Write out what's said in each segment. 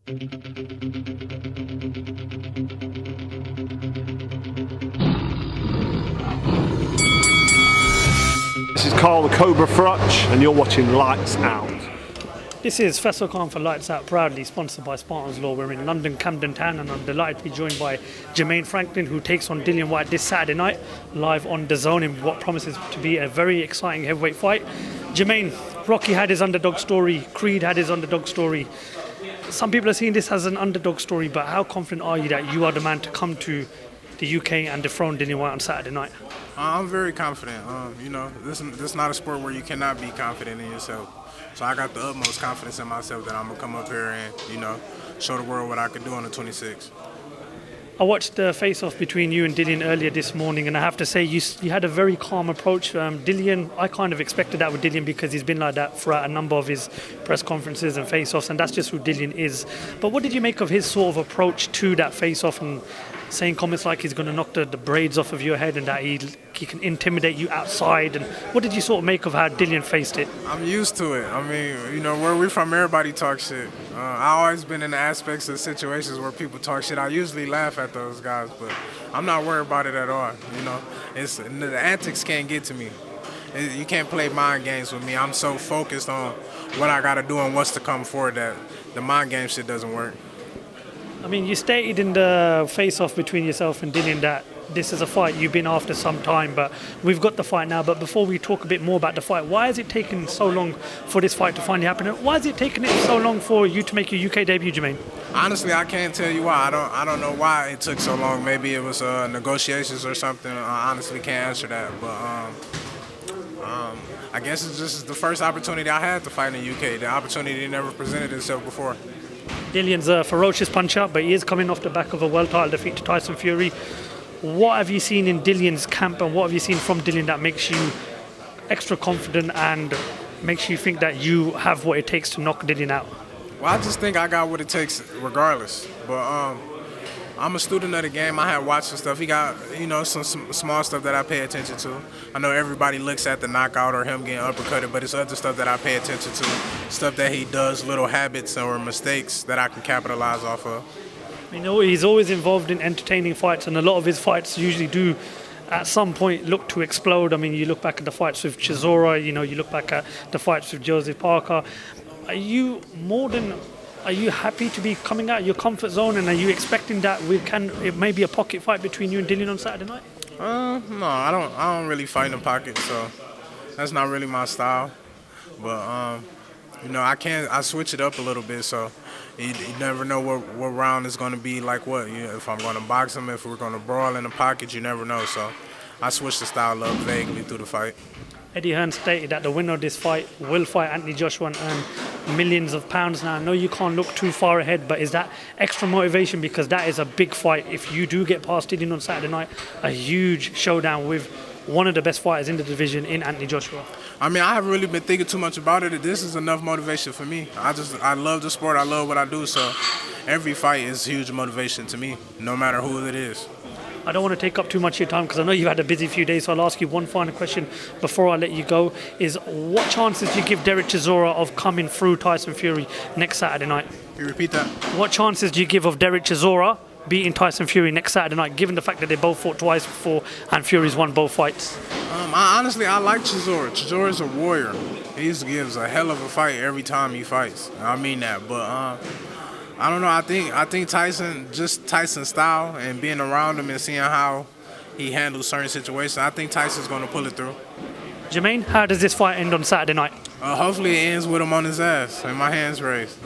This is Carl the Cobra Frutch, and you're watching Lights Out. This is Faisal Khan for Lights Out, proudly sponsored by Spartans Law. We're in London, Camden Town, and I'm delighted to be joined by Jermaine Franklin, who takes on Dillian Whyte this Saturday night, live on DAZN in what promises to be a very exciting heavyweight fight. Jermaine, Rocky had his underdog story, Creed had his underdog story. Some people are seeing this as an underdog story, but how confident are you that you are the man to come to the UK and dethrone Dillian Whyte on Saturday night? I'm very confident. This is not a sport where you cannot be confident in yourself. So I got the utmost confidence in myself that I'm gonna come up here and, show the world what I could do on the 26th. I watched the face-off between you and Dillian earlier this morning, and I have to say you had a very calm approach. Dillian, I kind of expected that with Dillian because he's been like that throughout a number of his press conferences and face-offs, and that's just who Dillian is. But what did you make of his sort of approach to that face-off and saying comments like he's going to knock the braids off of your head and that he can intimidate you outside? And what did you sort of make of how Dillian faced it? I'm used to it. I mean, where we're from, everybody talks shit. I've always been in the aspects of situations where people talk shit. I usually laugh at those guys, but I'm not worried about it at all. The antics can't get to me. You can't play mind games with me. I'm so focused on what I got to do and what's to come forward that the mind game shit doesn't work. I mean, you stated in the face-off between yourself and Dillian that this is a fight you've been after some time, but we've got the fight now. But before we talk a bit more about the fight, why has it taken so long for this fight to finally happen? Why has it taken so long for you to make your UK debut, Jermaine? Honestly, I can't tell you why. I don't know why it took so long. Maybe it was negotiations or something. I honestly can't answer that. But I guess it's just the first opportunity I had to fight in the UK. The opportunity never presented itself before. Dillian's a ferocious puncher, but he is coming off the back of a world title defeat to Tyson Fury. What have you seen in Dillian's camp, and what have you seen from Dillian that makes you extra confident and makes you think that you have what it takes to knock Dillian out? Well, I just think I got what it takes regardless. But I'm a student of the game. I had watched some stuff. He got, some small stuff that I pay attention to. I know everybody looks at the knockout or him getting uppercutted, but it's other stuff that I pay attention to. Stuff that he does, little habits or mistakes that I can capitalize off of. He's always involved in entertaining fights, and a lot of his fights usually do at some point look to explode. I mean, you look back at the fights with Chisora, you look back at the fights with Joseph Parker. Are you happy to be coming out of your comfort zone, and are you expecting that it may be a pocket fight between you and Dillian on Saturday night? No, I don't really fight in the pocket, so that's not really my style. But I switch it up a little bit, so you never know what round is going to be like what. If I'm going to box him, if we're going to brawl in the pocket, you never know. So I switch the style up vaguely through the fight. Eddie Hearn stated that the winner of this fight will fight Anthony Joshua and earn millions of pounds. Now, I know you can't look too far ahead, but is that extra motivation? Because that is a big fight. If you do get past Dillian on Saturday night, a huge showdown with one of the best fighters in the division in Anthony Joshua. I mean, I haven't really been thinking too much about it. This is enough motivation for me. I love the sport. I love what I do. So every fight is huge motivation to me, no matter who it is. I don't want to take up too much of your time because I know you've had a busy few days, so I'll ask you one final question before I let you go. Is what chances do you give Derek Chisora of coming through Tyson Fury next Saturday night? Can you repeat that? What chances do you give of Derek Chisora beating Tyson Fury next Saturday night, given the fact that they both fought twice before and Fury's won both fights? I like Chisora. Chisora's a warrior. He gives a hell of a fight every time he fights. I mean that, but I don't know. I think Tyson, just Tyson's style and being around him and seeing how he handles certain situations, I think Tyson's going to pull it through. Jermaine, how does this fight end on Saturday night? Hopefully it ends with him on his ass and my hands raised.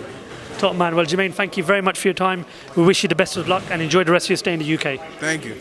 Top man. Well, Jermaine, thank you very much for your time. We wish you the best of luck and enjoy the rest of your stay in the UK. Thank you.